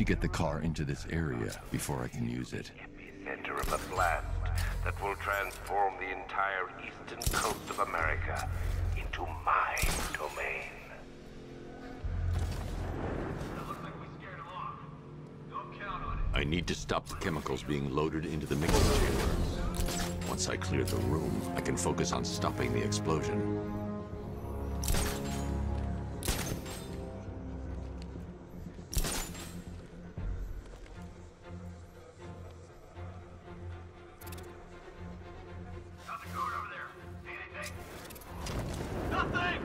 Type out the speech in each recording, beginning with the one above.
to get the car into this area before I can use it. Epicenter of a blast that will transform the entire eastern coast of America into my domain. Looks like we scared him off. Don't count on it. I need to stop the chemicals being loaded into the mixing chamber. Once I clear the room, I can focus on stopping the explosion. Nothing going over there. See anything? Nothing!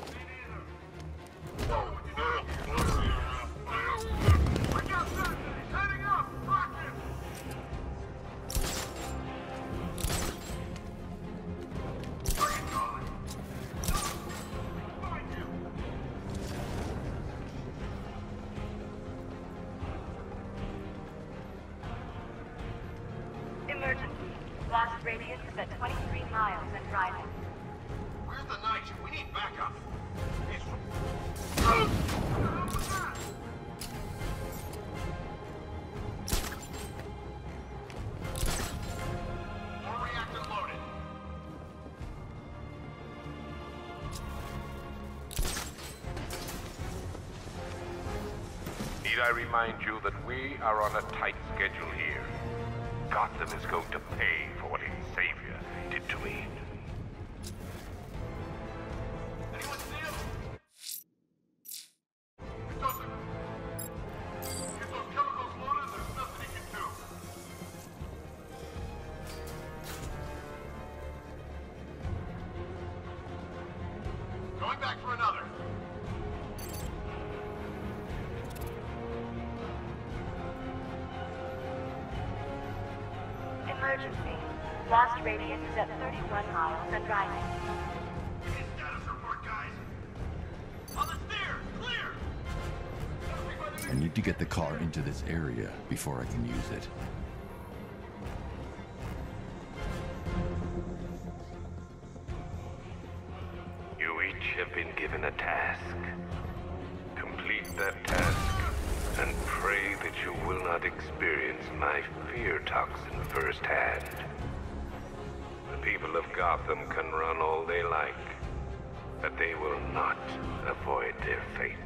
Me neither. Look out, son! He's heading up! Rock him! Bring it on! Find him! Emergency. Blast radius is at 23 miles and rising. Where's the night? We need backup. He's... More reactor loaded. Need I remind you that we are on a tight schedule here? Gotham is going to pay for what its savior did to me. Anyone see him? It doesn't. Get those chemicals loaded, there's nothing he can do. Going back for another. Emergency. Blast radius is at 31 miles and rising. Give me a status report, guys. On the stairs, clear! Everybody I need to get the car into this area before I can use it. You each have been given a task. Complete that task, and pray that you will not experience my fear toxin firsthand. The people of Gotham can run all they like, but they will not avoid their fate.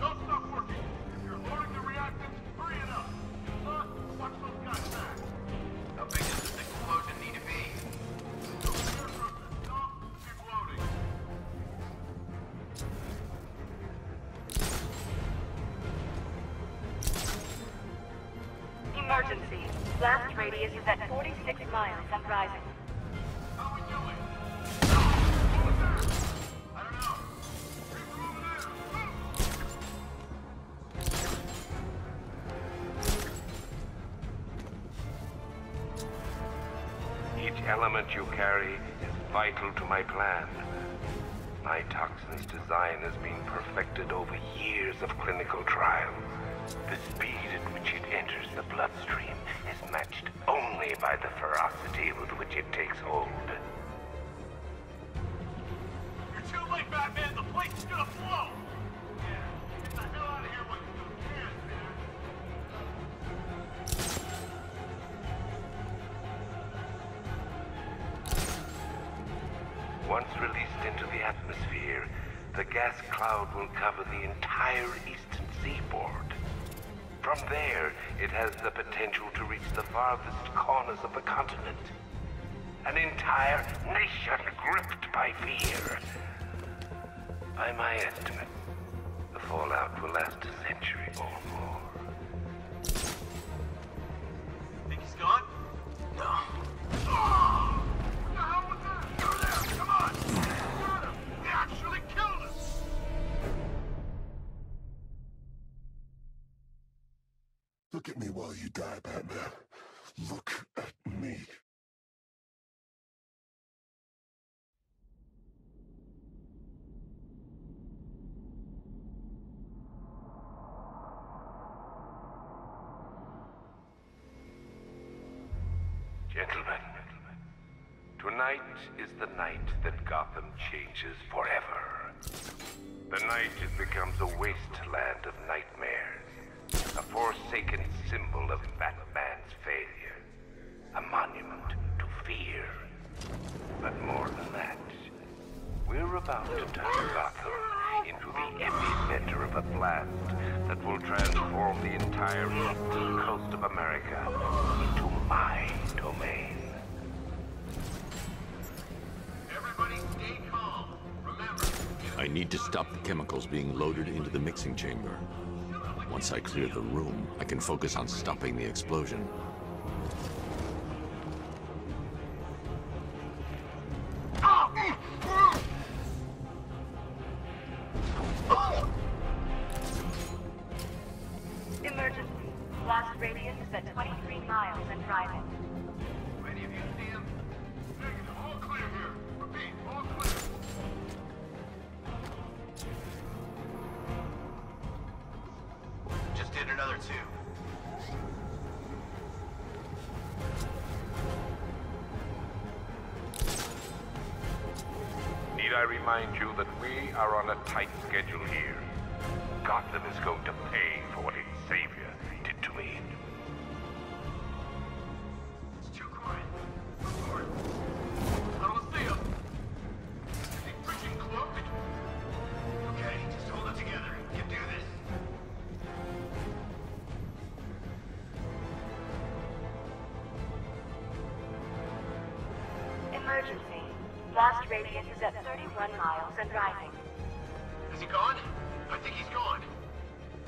Don't stop working. If you're loading the reactants, hurry it up. Watch those guys back. How big does this explosion need to be? Don't fear, Ruther. Stop. Keep loading. Emergency. Blast radius is at 46 miles and rising. How we doing? I don't know. People over there. Each element you carry is vital to my plan. My toxin's design has been perfected over years of clinical trials. The speed at which it enters the bloodstream is matched only by the ferocity with which it takes hold. You're too late, Batman. The place is gonna blow. Yeah. Get the hell out of here while you still can, man. Once released into the atmosphere, the gas cloud will cover the entire eastern seaboard. From there, it has the potential to reach the farthest corners of the continent. An entire nation gripped by fear. By my estimate, the fallout will last a century or more. Think he's gone? No. Oh! What the hell was that? Over there! Come on! Got him! He actually killed us! Look at me while you die, Batman. Look at me. Gentlemen, tonight is the night that Gotham changes forever. The night it becomes a wasteland of nightmares. A forsaken symbol of Batman's failure. A monument to fear. But more than that, we're about to turn Gotham into the epicenter of a blast that will transform the entire eastern coast of America into my domain. Everybody stay calm. Remember, I need to stop the chemicals being loaded into the mixing chamber. Once I clear the room, I can focus on stopping the explosion. Emergency. Blast radius is at 23 miles and driving. any of you see him? Negative. All clear here. Repeat, all clear. Just did another 2. Need I remind you that we are on a tight schedule here? Gotham is going to pay for what its savior did to me. It's too quiet. Report. I don't see him. Is he freaking cloaked? Okay, just hold it together. You can do this. Emergency. Blast radius is at 31 miles and rising. Is he gone? I think he's gone.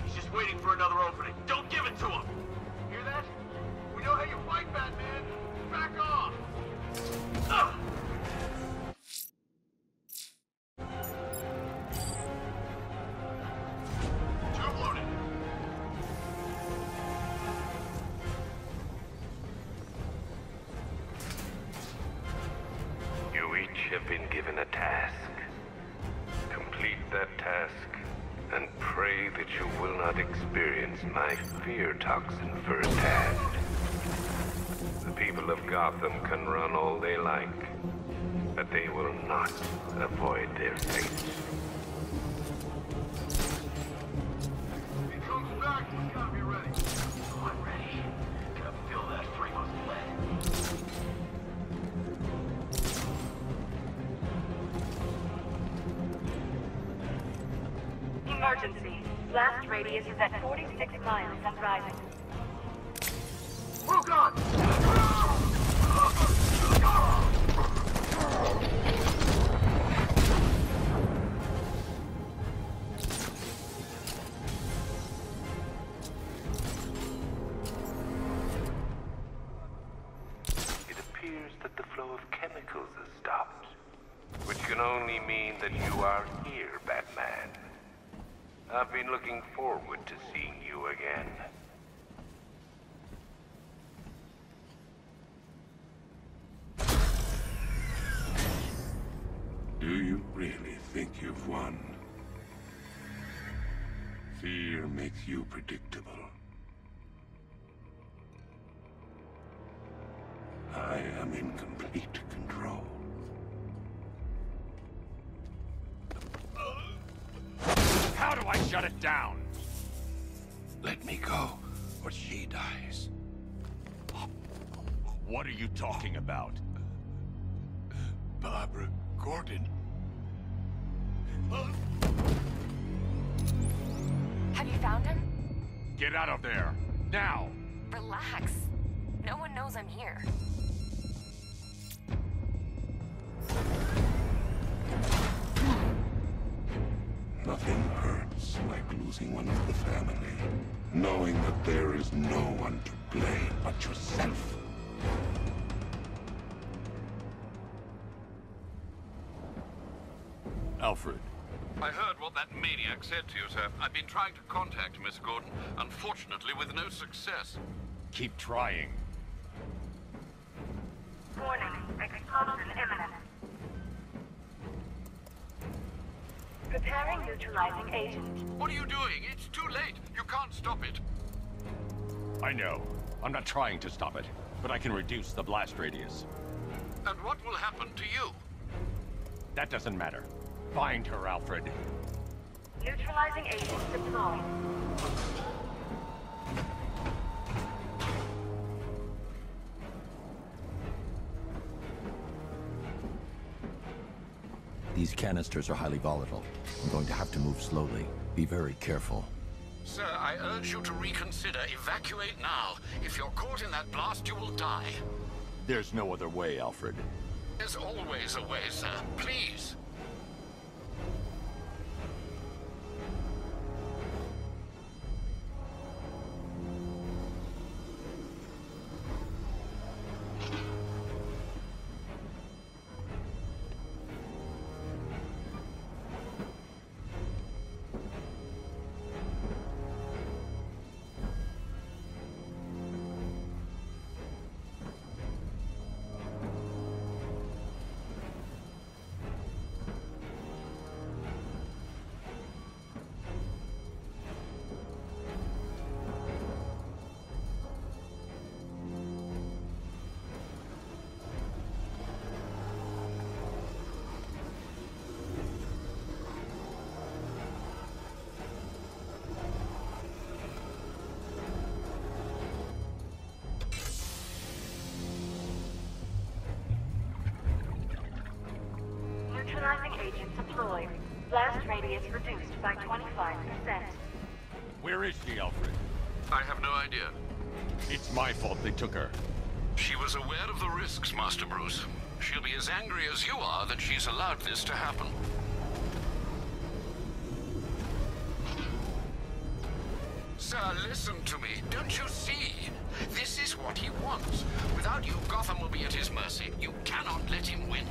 He's just waiting for another opening. Don't give it to him! Hear that? We know how you fight, Batman! Back off! Ugh! Tube loaded. You each have been given a task. Complete that task, and pray that you will not experience my fear toxin firsthand. The people of Gotham can run all they like, but they will not avoid their fate. If he comes back, we gotta be ready. Oh, I'm ready. Gotta feel that Fremo's lead. Emergency. Blast radius is at 46 miles and rising. Oh, God! It appears that the flow of chemicals has stopped, which can only mean that you are here, Batman. I've been looking forward to seeing you again. Do you really think you've won? Fear makes you predictable. I am in complete control. How do I shut it down? Let me go, or she dies. What are you talking about? Barbara Gordon. Have you found him? Get out of there! Now! Relax. No one knows I'm here. Nothing hurts like losing one of the family. Knowing that there is no one to blame but yourself. Alfred. I heard what that maniac said to you, sir. I've been trying to contact Miss Gordon, unfortunately with no success. Keep trying. Warning. Explosion imminent. Preparing neutralizing agent. What are you doing? It's too late. You can't stop it. I know. I'm not trying to stop it, but I can reduce the blast radius. And what will happen to you? That doesn't matter. Find her, Alfred. Neutralizing agents deployed. These canisters are highly volatile. I'm going to have to move slowly. Be very careful. Sir, I urge you to reconsider. Evacuate now. If you're caught in that blast, you will die. There's no other way, Alfred. There's always a way, sir. Please. Neutralizing agent deployed. Blast radius reduced by 25%. Where is she, Alfred? I have no idea. It's my fault they took her. She was aware of the risks, Master Bruce. She'll be as angry as you are that she's allowed this to happen. Sir, listen to me. Don't you see? This is what he wants. Without you, Gotham will be at his mercy. You cannot let him win.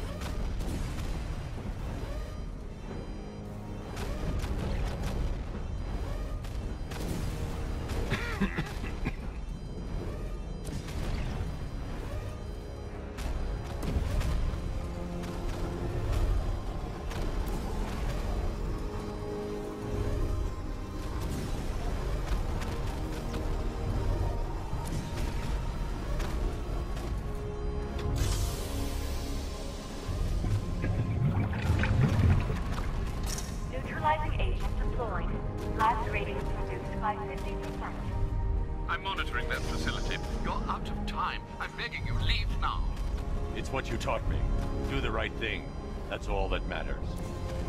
Neutralizing agent deployed. Blast radius reduced by 50%. I'm monitoring that facility. You're out of time. I'm begging you, leave now. It's what you taught me. Do the right thing. That's all that matters.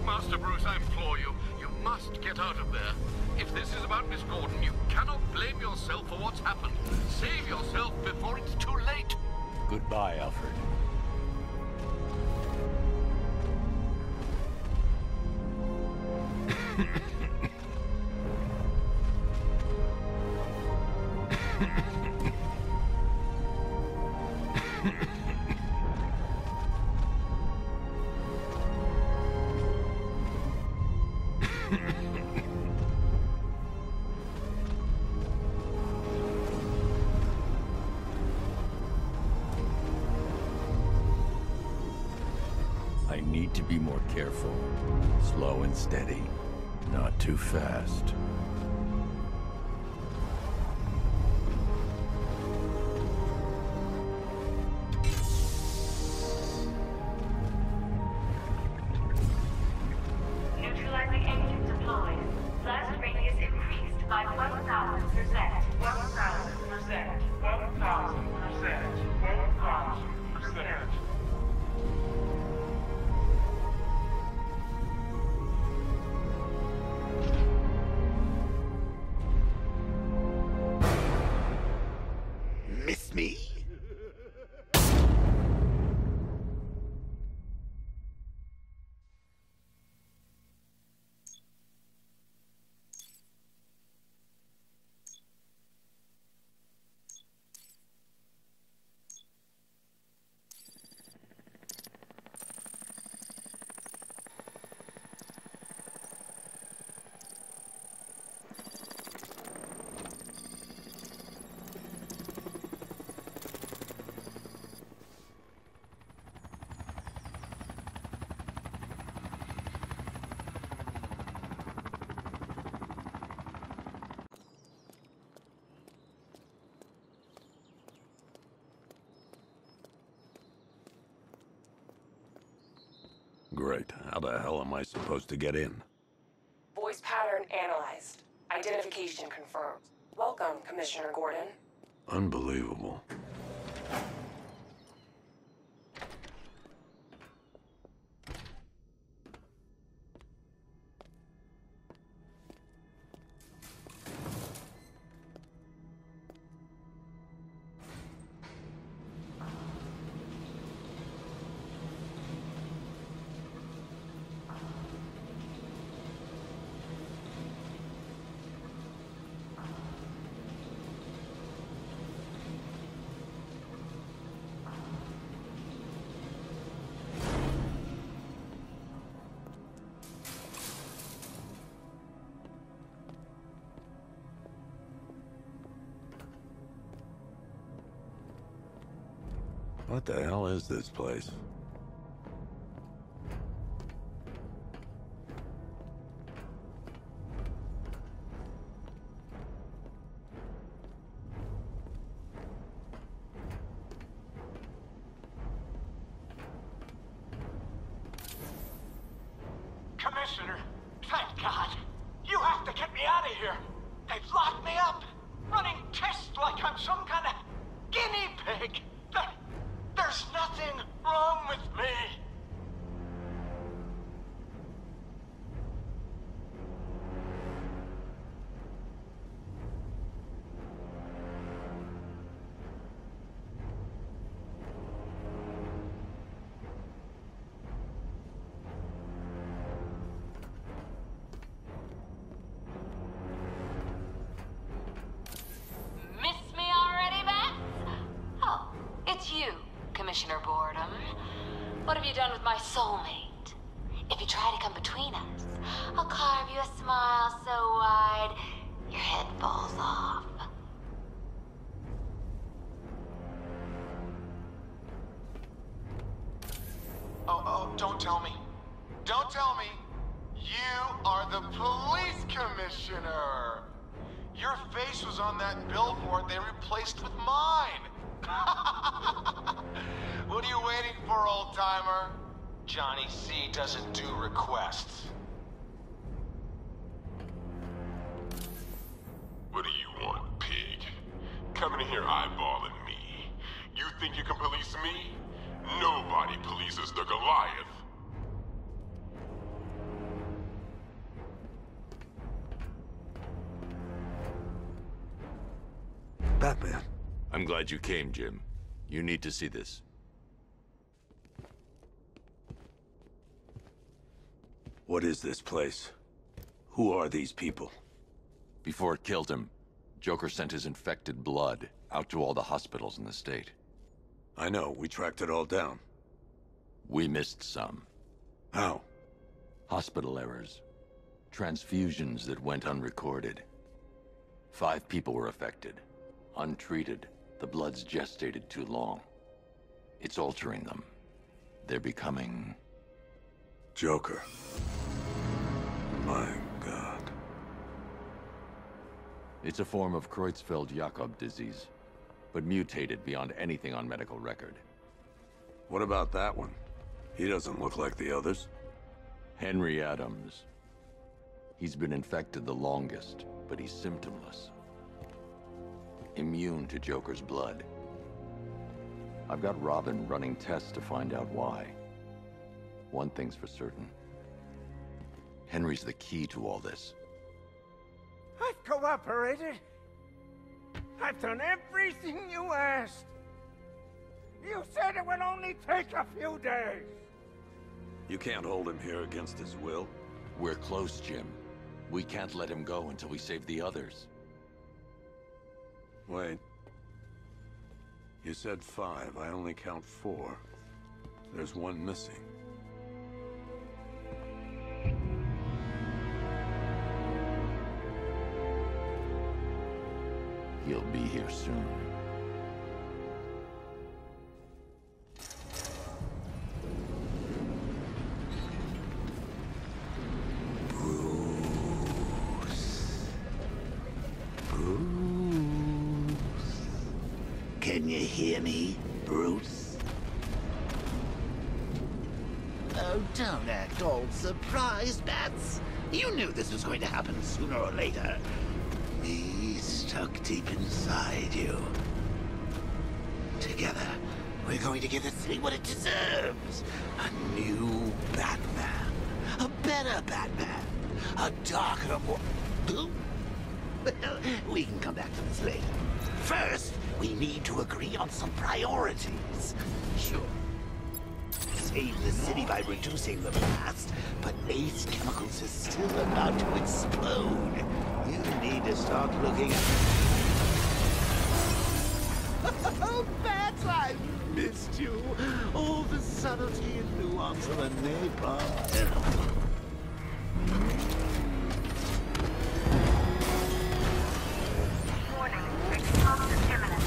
Master Bruce, I implore you. You must get out of there. If this is about Miss Gordon, you cannot blame yourself for what's happened. Save yourself before it's too late. Goodbye, Alfred. I need to be more careful. Slow and steady. Not too fast. Neutralizing agent deployed. Blast radius increased by 1,000%. 1,000%. 1,000%. 1,000%. Great. How the hell am I supposed to get in? Voice pattern analyzed. Identification confirmed. Welcome, Commissioner Gordon. Unbelievable. What the hell is this place? Commissioner, thank God. You have to get me out of here. They've locked me up, running tests like I'm some kind of guinea pig. There's nothing wrong with me. Miss me already, Bats? Oh, it's you, Commissioner Boredom. What have you done with my soulmate? If you try to come between us, I'll carve you a smile so wide, your head falls off. Oh, don't tell me. Don't tell me. You are the police commissioner. Your face was on that billboard they replaced with mine. What are you waiting for, old-timer? Johnny C doesn't do requests. What do you want, pig? Coming in here eyeballing me. You think you can police me? Nobody polices the Goliath. Batman. I'm glad you came, Jim. You need to see this. What is this place? Who are these people? Before it killed him, Joker sent his infected blood out to all the hospitals in the state. I know, we tracked it all down. We missed some. How? Hospital errors. Transfusions that went unrecorded. 5 people were affected. Untreated, the blood's gestated too long. It's altering them. They're becoming... Joker. My God. It's a form of Creutzfeldt-Jakob disease, but mutated beyond anything on medical record. What about that one? He doesn't look like the others. Henry Adams. He's been infected the longest, but he's symptomless. Immune to Joker's blood. I've got Robin running tests to find out why. One thing's for certain. Henry's the key to all this. I've cooperated. I've done everything you asked. You said it would only take a few days. You can't hold him here against his will. We're close, Jim. We can't let him go until we save the others. Wait. You said 5. I only count 4. There's one missing. He'll be here soon. Can you hear me, Bruce? Oh, don't act all surprised, Bats. You knew this was going to happen sooner or later. Me stuck deep inside you. Together, we're going to give the city what it deserves. A new Batman. A better Batman. A darker, more... Well, we can come back to this later. First, we need to agree on some priorities. Sure. Save the city by reducing the blast, but Ace Chemicals is still about to explode. You need to start looking at... Oh, Bats, I missed you. All the subtlety and nuance of a napalm. Warning, explosion imminent.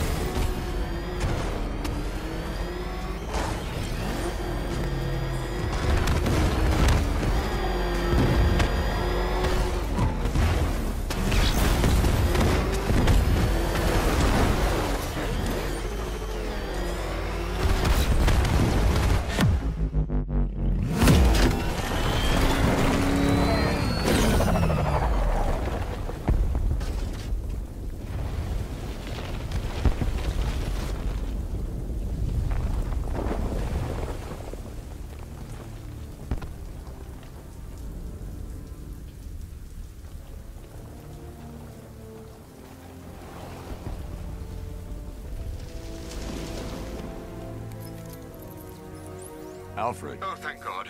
Alfred. Oh, thank God.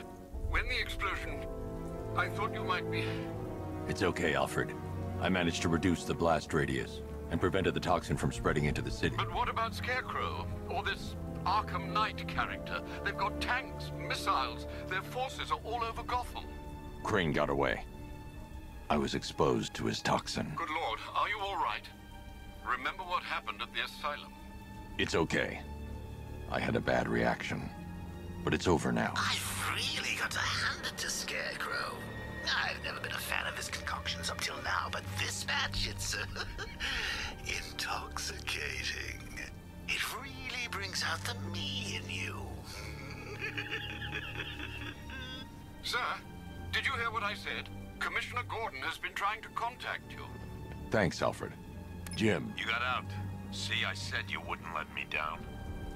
When the explosion... I thought you might be... It's okay, Alfred. I managed to reduce the blast radius and prevented the toxin from spreading into the city. But what about Scarecrow? Or this Arkham Knight character? They've got tanks, missiles. Their forces are all over Gotham. Crane got away. I was exposed to his toxin. Good Lord, are you all right? Remember what happened at the asylum? It's okay. I had a bad reaction. But it's over now. I've really got to hand it to Scarecrow. I've never been a fan of his concoctions up till now, but this batch, it's intoxicating. It really brings out the me in you. Sir, did you hear what I said? Commissioner Gordon has been trying to contact you. Thanks, Alfred. Jim. You got out. See, I said you wouldn't let me down.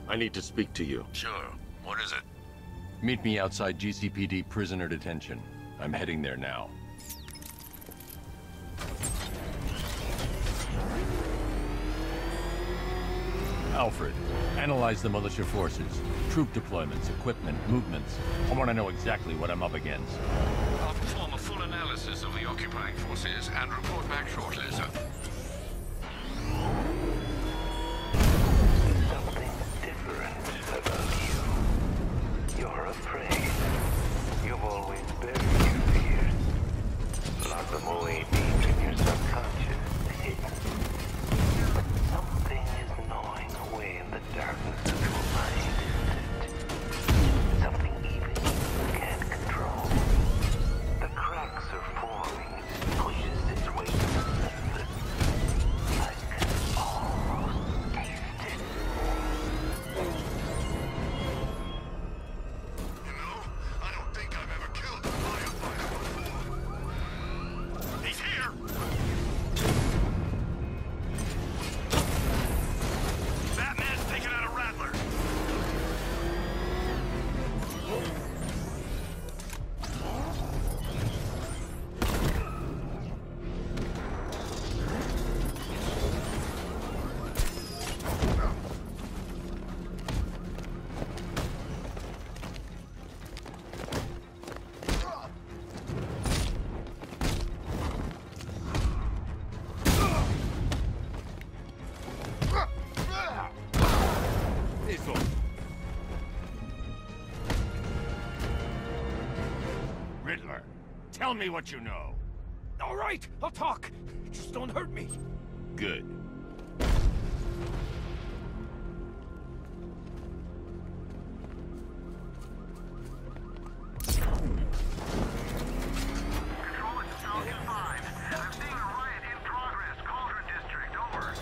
I need to speak to you. Sure. What is it? Meet me outside GCPD prisoner detention. I'm heading there now. Alfred, analyze the militia forces, troop deployments, equipment, movements. I want to know exactly what I'm up against. I'll perform a full analysis of the occupying forces and report back shortly, sir. Something different about you. You're afraid. You've always buried your fears. Lock them away deep in your subconscious, hidden. But something is gnawing away in the darkness of your mind, isn't it? Something even you can't control. The cracks are forming, pushes its way to the surface. I can almost taste it. You know, I don't think I've ever killed a firefighter before. He's here! Batman's taking out a rattler! Riddler, tell me what you know. All right, I'll talk. Just don't hurt me. Good. Control, it's Falcon 5. I'm seeing a riot in progress. Cauldron District, over.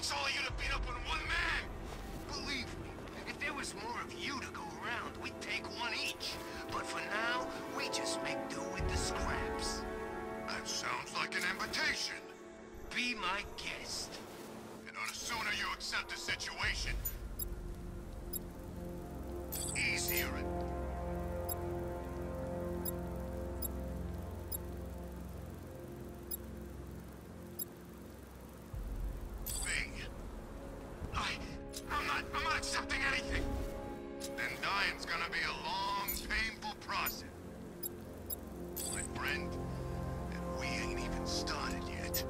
takes all of you to beat up on one man? Believe me, if there was more of you to go around, we'd take one each. But for now, we just make do with the scraps. That sounds like an invitation. Be my guest. You know, the sooner you accept the situation, easier it. I'm not accepting anything. Then dying's gonna be a long, painful process. My friend, and we ain't even started yet.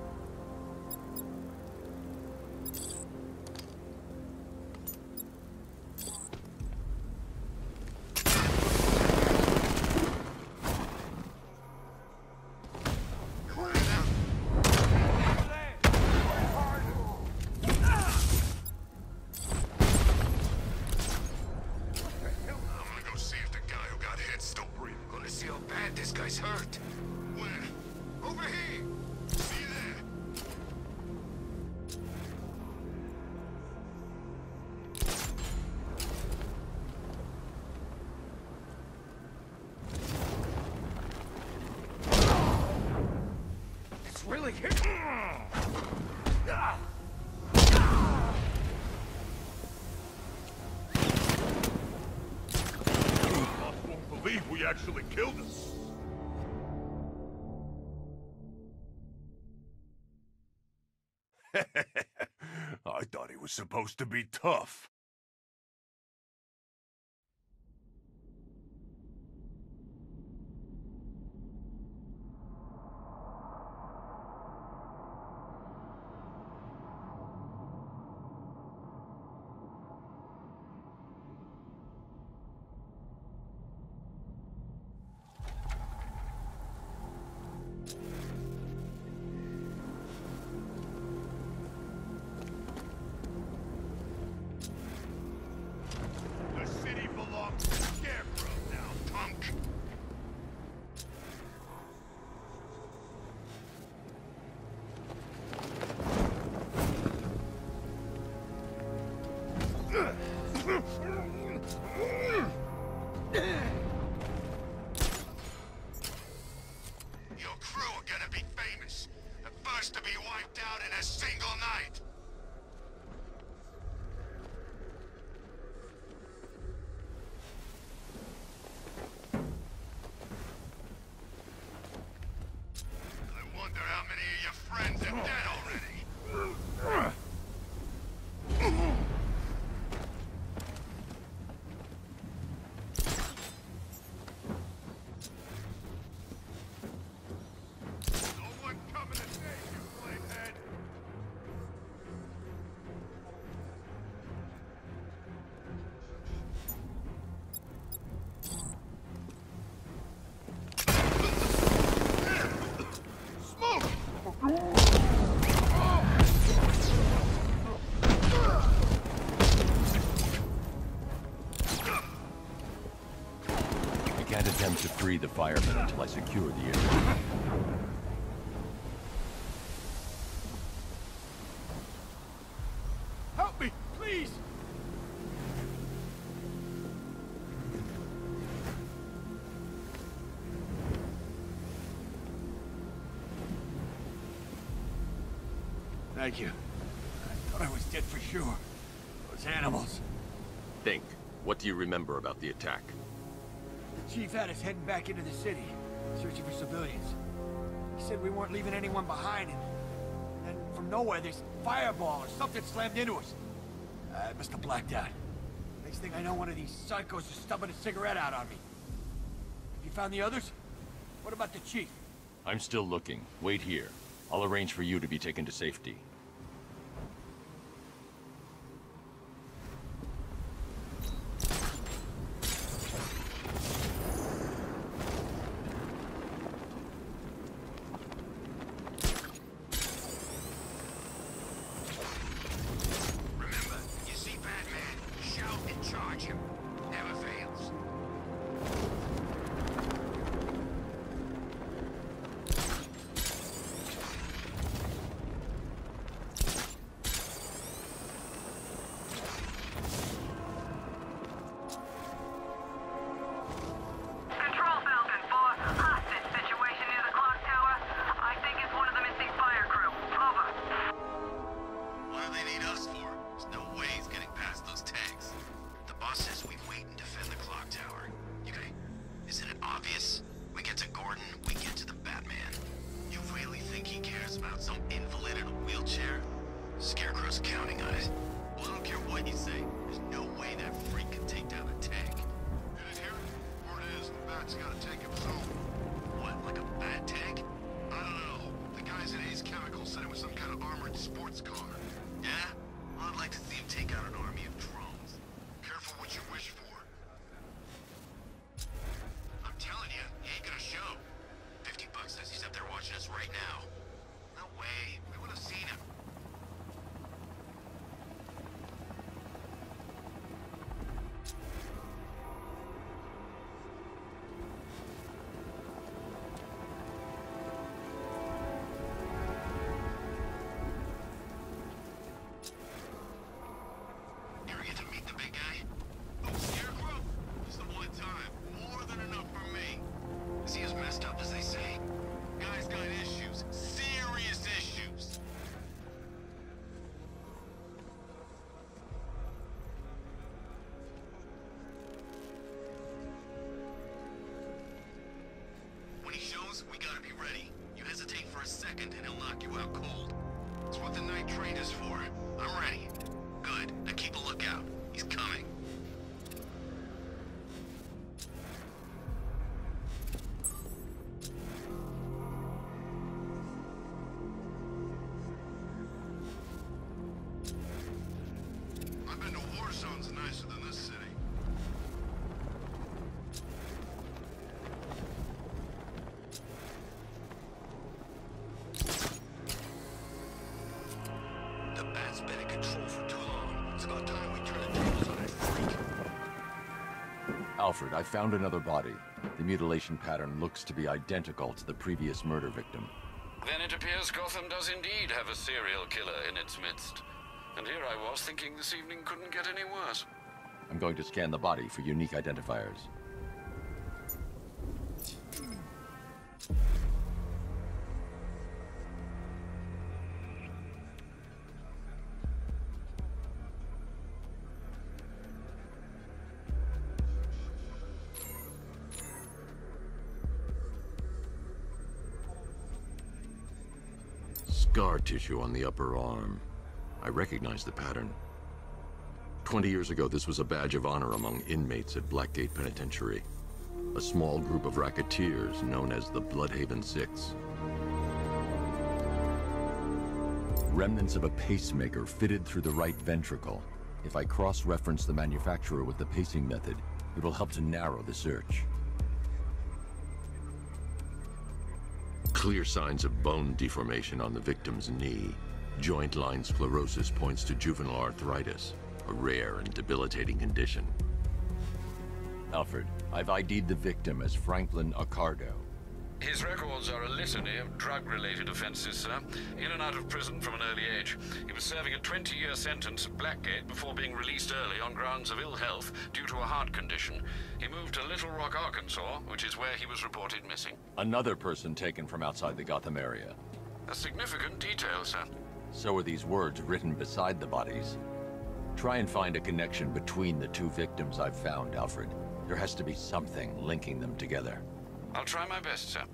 Hurt. Where? Over here. See you there. It's really here. I won't believe we actually killed him. I thought he was supposed to be tough. Your crew are gonna be famous. The first to be wiped out in a single night. I wonder how many of your friends are dead already. I can't attempt to free the firemen until I secure the area. Help me, please! Thank you. I thought I was dead for sure. Those animals. Think. What do you remember about the attack? The chief had us heading back into the city, searching for civilians. He said we weren't leaving anyone behind, and then from nowhere, this fireball or something slammed into us. I must have blacked out. Next thing I know, one of these psychos is stubbing a cigarette out on me. Have you found the others? What about the chief? I'm still looking. Wait here. I'll arrange for you to be taken to safety. boss says we wait and defend the clock tower. Okay, isn't it obvious? We get to Gordon, we get to the Batman. You really think he cares about some invalid in a wheelchair? Scarecrow's counting on it. Well, I don't care what you say. There's no way that freak can take down a tank. You didn't hear it? Word is, the Bat's got a tank of his own. What, like a bat tank? I don't know. The guys at Ace Chemical said it was some kind of armored sports car. Yeah? Well, I'd like to see him take out an army of drones. Careful what you wish for. I'm telling you, he ain't gonna show. $50 says he's up there watching us right now. No way. We would have seen him. You ever get to meet the big guy? Oh, Scarecrow? Just the one time. More than enough for me. Is he as messed up as they say? Guy's got issues. Serious issues. When he shows, we gotta be ready. You hesitate for a second and he'll knock you out cold. It's what the night train is for. I'm ready. Good. Now keep a lookout. He's coming. I've been to war zones nicer than this city. The Bat's been in control for too long. It's about time we turn the tables on that freak. Alfred, I found another body. The mutilation pattern looks to be identical to the previous murder victim. Then it appears Gotham does indeed have a serial killer in its midst. And here I was thinking this evening couldn't get any worse. I'm going to scan the body for unique identifiers. Scar tissue on the upper arm. I recognize the pattern. 20 years ago, this was a badge of honor among inmates at Blackgate Penitentiary. A small group of racketeers known as the Bloodhaven Six. Remnants of a pacemaker fitted through the right ventricle. If I cross-reference the manufacturer with the pacing method, it will help to narrow the search. Clear signs of bone deformation on the victim's knee. Joint line sclerosis points to juvenile arthritis, a rare and debilitating condition. Alfred, I've ID'd the victim as Franklin Accardo. His records are a litany of drug-related offenses, sir. In and out of prison from an early age. He was serving a 20-year sentence at Blackgate before being released early on grounds of ill health due to a heart condition. He moved to Little Rock, Arkansas, which is where he was reported missing. Another person taken from outside the Gotham area. A significant detail, sir. So are these words written beside the bodies. Try and find a connection between the two victims I've found, Alfred. There has to be something linking them together. I'll try my best, sir.